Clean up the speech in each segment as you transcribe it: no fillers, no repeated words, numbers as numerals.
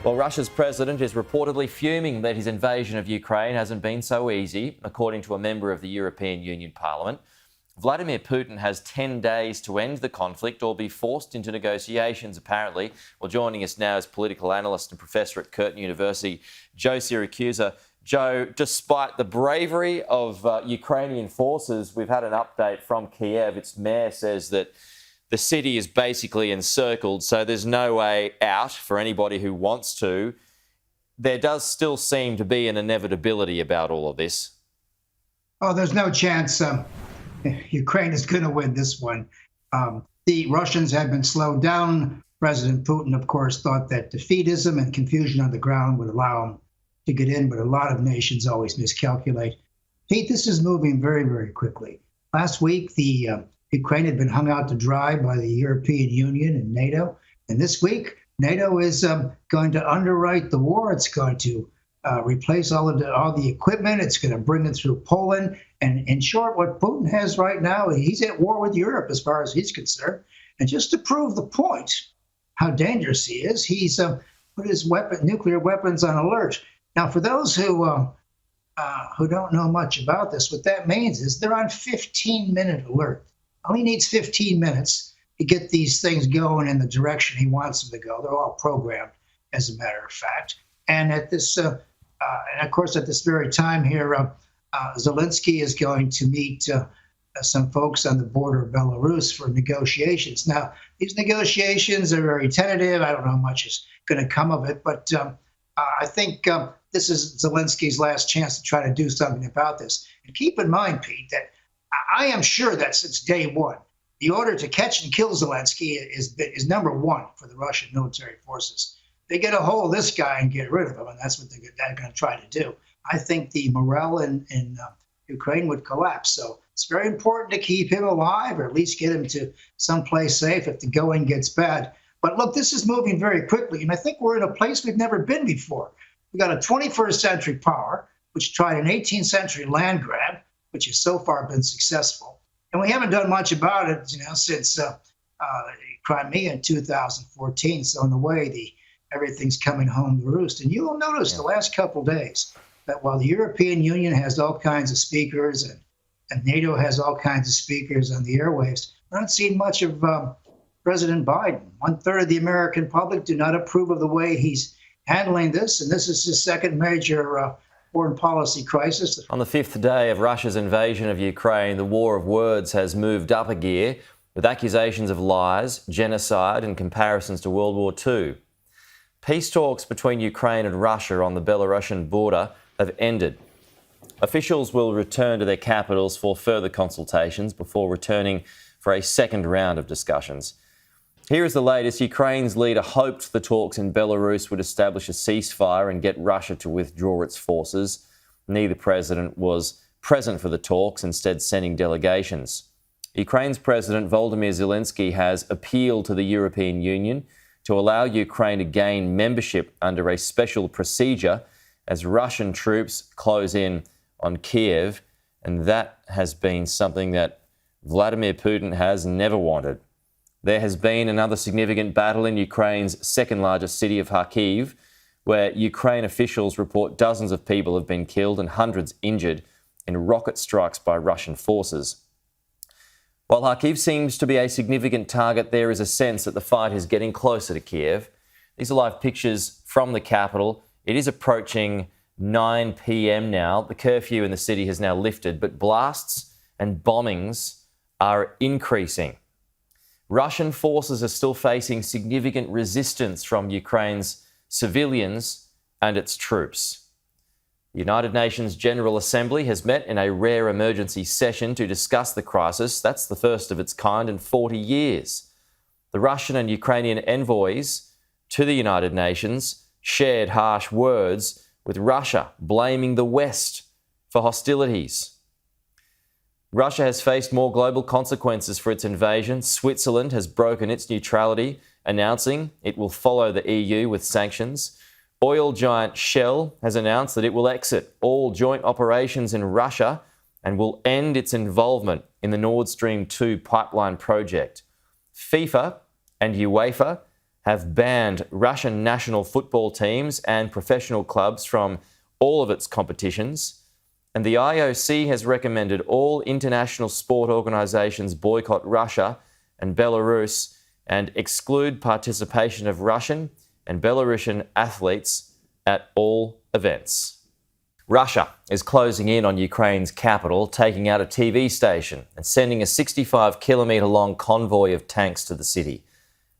Well, Russia's president is reportedly fuming that his invasion of Ukraine hasn't been so easy, according to a member of the European Union Parliament. Vladimir Putin has 10 days to end the conflict or be forced into negotiations, apparently. Well, joining us now is political analyst and professor at Curtin University, Joe Siracusa. Joe, despite the bravery of Ukrainian forces, we've had an update from Kiev. Its mayor says that the city is basically encircled, so there's no way out for anybody who wants to. There does still seem to be an inevitability about all of this. Oh, there's no chance Ukraine is going to win this one. The Russians have been slowed down. President Putin, of course, thought that defeatism and confusion on the ground would allow him to get in, but a lot of nations always miscalculate. Pete, this is moving very, very quickly. Last week, Ukraine had been hung out to dry by the European Union and Nato. And this week, NATO is going to underwrite the war. It's going to replace all the equipment. It's going to bring it through Poland. And in short, what Putin has right now, he's at war with Europe as far as he's concerned. And just to prove the point, how dangerous he is, he's put his nuclear weapons on alert. Now, for those who don't know much about this, what that means is they're on 15-minute alert. Only needs 15 minutes to get these things going in the direction he wants them to go. They're all programmed, as a matter of fact. And at this, and of course, at this very time here, Zelensky is going to meet some folks on the border of Belarus for negotiations. Now, these negotiations are very tentative. I don't know how much is going to come of it, but I think this is Zelensky's last chance to try to do something about this. And keep in mind, Pete, that I am sure that since day one, the order to catch and kill Zelensky is number one for the Russian military forces. They get a hold of this guy and get rid of him, and that's what they're going to try to do. I think the morale in Ukraine would collapse. So it's very important to keep him alive, or at least get him to someplace safe if the going gets bad. But look, this is moving very quickly, and I think we're in a place we've never been before. We've got a 21st century power, which tried an 18th century land grab, which has so far been successful. And we haven't done much about it, since Crimea in 2014. So in a way, everything's coming home to roost. And you will notice the last couple of days that while the European Union has all kinds of speakers and NATO has all kinds of speakers on the airwaves, we're not seeing much of President Biden. 1/3 of the American public do not approve of the way he's handling this. And this is his second major foreign policy crisis. On the fifth day of Russia's invasion of Ukraine, the war of words has moved up a gear with accusations of lies, genocide and comparisons to World War II. Peace talks between Ukraine and Russia on the Belarusian border have ended. Officials will return to their capitals for further consultations before returning for a second round of discussions. Here is the latest. Ukraine's leader hoped the talks in Belarus would establish a ceasefire and get Russia to withdraw its forces. Neither president was present for the talks, instead sending delegations. Ukraine's President Volodymyr Zelensky has appealed to the European Union to allow Ukraine to gain membership under a special procedure as Russian troops close in on Kiev, and that has been something that Vladimir Putin has never wanted. There has been another significant battle in Ukraine's second largest city of Kharkiv, where Ukraine officials report dozens of people have been killed and hundreds injured in rocket strikes by Russian forces. While Kharkiv seems to be a significant target, there is a sense that the fight is getting closer to Kiev. These are live pictures from the capital. It is approaching 9 p.m. now. The curfew in the city has now lifted, but blasts and bombings are increasing. Russian forces are still facing significant resistance from Ukraine's civilians and its troops. The United Nations General Assembly has met in a rare emergency session to discuss the crisis. That's the first of its kind in 40 years. The Russian and Ukrainian envoys to the United Nations shared harsh words, with Russia blaming the West for hostilities. Russia has faced more global consequences for its invasion. Switzerland has broken its neutrality, announcing it will follow the EU with sanctions. Oil giant Shell has announced that it will exit all joint operations in Russia and will end its involvement in the Nord Stream 2 pipeline project. FIFA and UEFA have banned Russian national football teams and professional clubs from all of its competitions. And the IOC has recommended all international sport organisations boycott Russia and Belarus and exclude participation of Russian and Belarusian athletes at all events. Russia is closing in on Ukraine's capital, taking out a TV station and sending a 65-kilometre-long convoy of tanks to the city.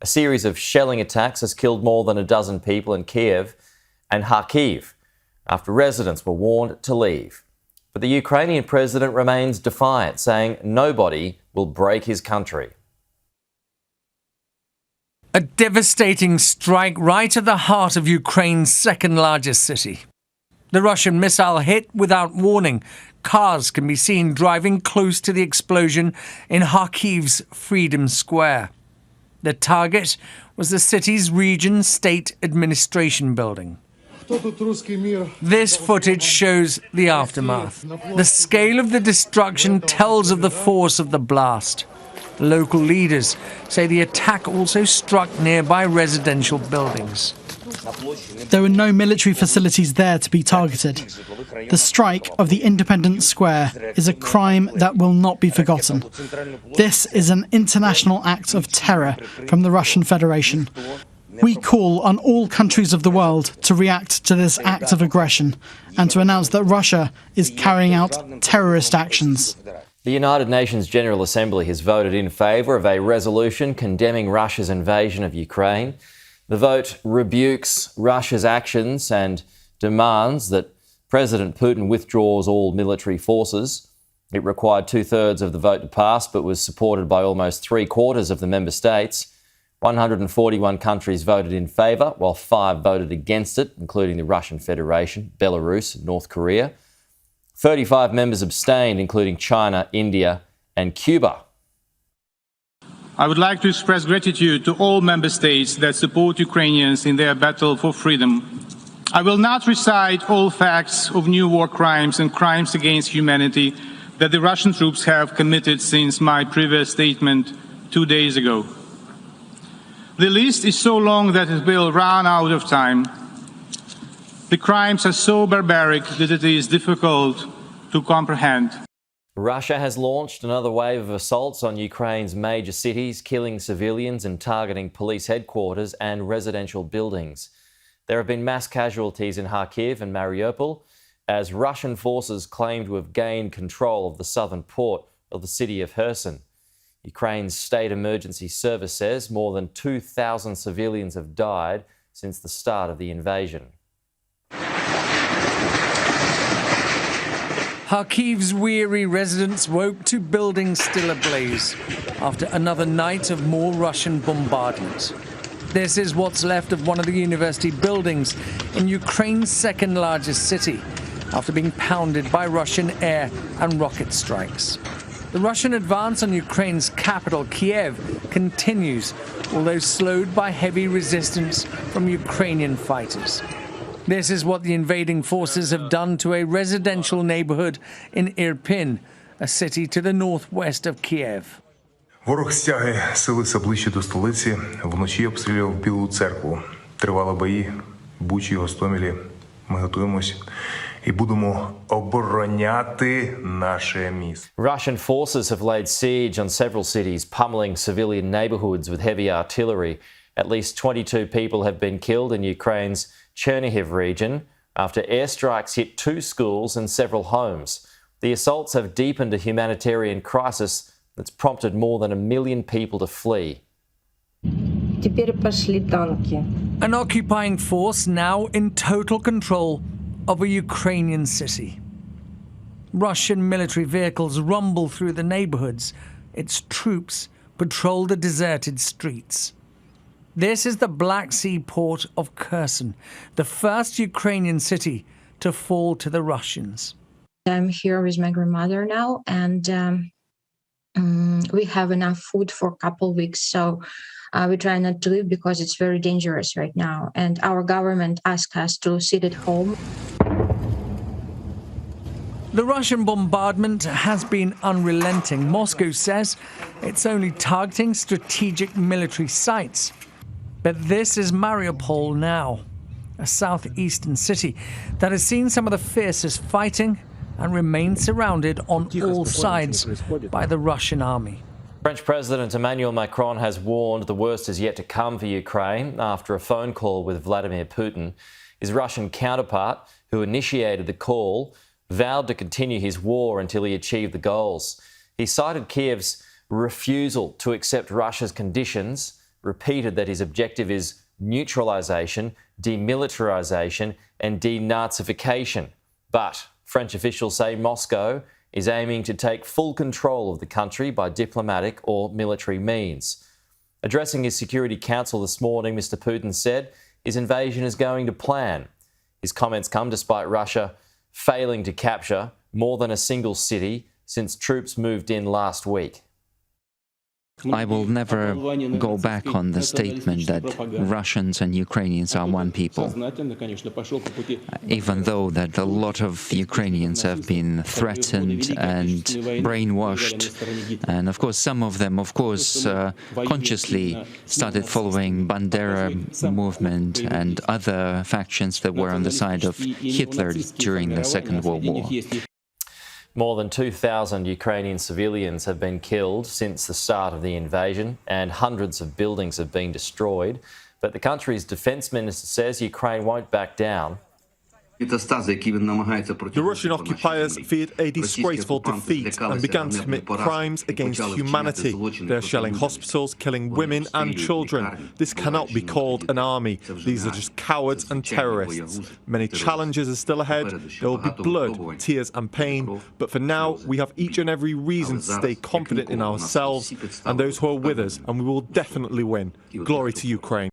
A series of shelling attacks has killed more than a dozen people in Kiev and Kharkiv after residents were warned to leave. But the Ukrainian president remains defiant, saying nobody will break his country. A devastating strike right at the heart of Ukraine's second-largest city. The Russian missile hit without warning. Cars can be seen driving close to the explosion in Kharkiv's Freedom Square. The target was the city's Region State Administration building. This footage shows the aftermath. The scale of the destruction tells of the force of the blast. Local leaders say the attack also struck nearby residential buildings. There were no military facilities there to be targeted. The strike of the Independence Square is a crime that will not be forgotten. This is an international act of terror from the Russian Federation. We call on all countries of the world to react to this act of aggression and to announce that Russia is carrying out terrorist actions. The United Nations General Assembly has voted in favour of a resolution condemning Russia's invasion of Ukraine. The vote rebukes Russia's actions and demands that President Putin withdraws all military forces. It required 2/3 of the vote to pass, but was supported by almost 3/4 of the member states. 141 countries voted in favour, while 5 voted against it, including the Russian Federation, Belarus and North Korea. 35 members abstained, including China, India and Cuba. I would like to express gratitude to all member states that support Ukrainians in their battle for freedom. I will not recite all facts of new war crimes and crimes against humanity that the Russian troops have committed since my previous statement 2 days ago. The list is so long that it will run out of time. The crimes are so barbaric that it is difficult to comprehend. Russia has launched another wave of assaults on Ukraine's major cities, killing civilians and targeting police headquarters and residential buildings. There have been mass casualties in Kharkiv and Mariupol as Russian forces claim to have gained control of the southern port of the city of Kherson. Ukraine's State Emergency Service says more than 2,000 civilians have died since the start of the invasion. Kharkiv's weary residents woke to buildings still ablaze after another night of more Russian bombardment. This is what's left of one of the university buildings in Ukraine's second-largest city after being pounded by Russian air and rocket strikes. The Russian advance on Ukraine's capital, Kiev, continues, although slowed by heavy resistance from Ukrainian fighters. This is what the invading forces have done to a residential neighborhood in Irpin, a city to the northwest of Kiev. Ворог стягує сили все ближче до столиці. Вночі обстрілював Білу церкву. Тривали бої в Бучі і Гостомелі. Ми готуємось і будемо обороняти наше місто. Russian forces have laid siege on several cities, pummeling civilian neighbourhoods with heavy artillery. At least 22 people have been killed in Ukraine's Chernihiv region after airstrikes hit 2 schools and several homes. The assaults have deepened a humanitarian crisis that's prompted more than 1 million people to flee. An occupying force now in total control of a Ukrainian city. Russian military vehicles rumble through the neighborhoods. Its troops patrol the deserted streets. This is the Black Sea port of Kherson, the first Ukrainian city to fall to the Russians. I'm here with my grandmother now, and we have enough food for a couple of weeks, so we try not to leave because it's very dangerous right now. And our government asked us to sit at home. The Russian bombardment has been unrelenting. Moscow says it's only targeting strategic military sites. But this is Mariupol now, a southeastern city that has seen some of the fiercest fighting and remains surrounded on all sides by the Russian army. French President Emmanuel Macron has warned the worst is yet to come for Ukraine after a phone call with Vladimir Putin. His Russian counterpart, who initiated the call, vowed to continue his war until he achieved the goals. He cited Kiev's refusal to accept Russia's conditions, repeated that his objective is neutralisation, demilitarisation and denazification. But French officials say Moscow is aiming to take full control of the country by diplomatic or military means. Addressing his Security Council this morning, Mr. Putin said his invasion is going to plan. His comments come despite Russia failing to capture more than a single city since troops moved in last week. I will never go back on the statement that Russians and Ukrainians are one people, even though that a lot of Ukrainians have been threatened and brainwashed. And of course, some of them, consciously started following Bandera movement and other factions that were on the side of Hitler during the Second World War. More than 2,000 Ukrainian civilians have been killed since the start of the invasion and hundreds of buildings have been destroyed. But the country's defence minister says Ukraine won't back down. The Russian occupiers feared a disgraceful defeat and began to commit crimes against humanity. They're shelling hospitals, killing women and children. This cannot be called an army. These are just cowards and terrorists. Many challenges are still ahead. There will be blood, tears and pain. But for now, we have each and every reason to stay confident in ourselves and those who are with us, and we will definitely win. Glory to Ukraine.